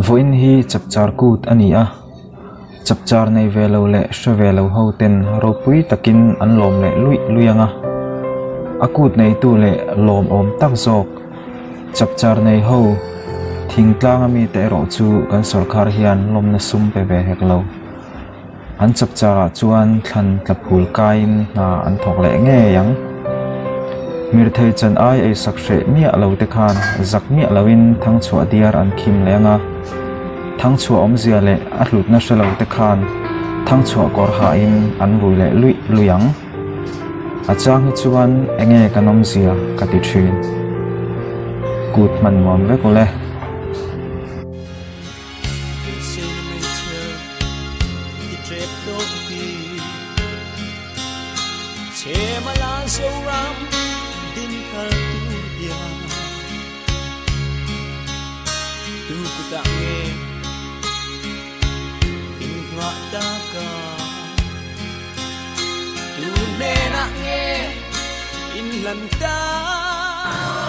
voin hi chapchar kut ania chapchar nei velo le shvelo ho ten ropui takin an lom le luyanga akut nei tu le lom om tak zok chapchar nei ho thingtlang mi te ro chu kan sarkar hian lom na sum pe ve heklo an chapchara chuan thlan tlaphul kain na an thok le nge yang mir thei chan ai ei sakse mia lo te khan zak mia lawin thang chua diar an khim lenga thang chua om zia le a hlut na shalo te khan thang chua kor ha in an vui le luyang achang hi chuan enge kanom zia kati thin kut man mom ve ko le lần ta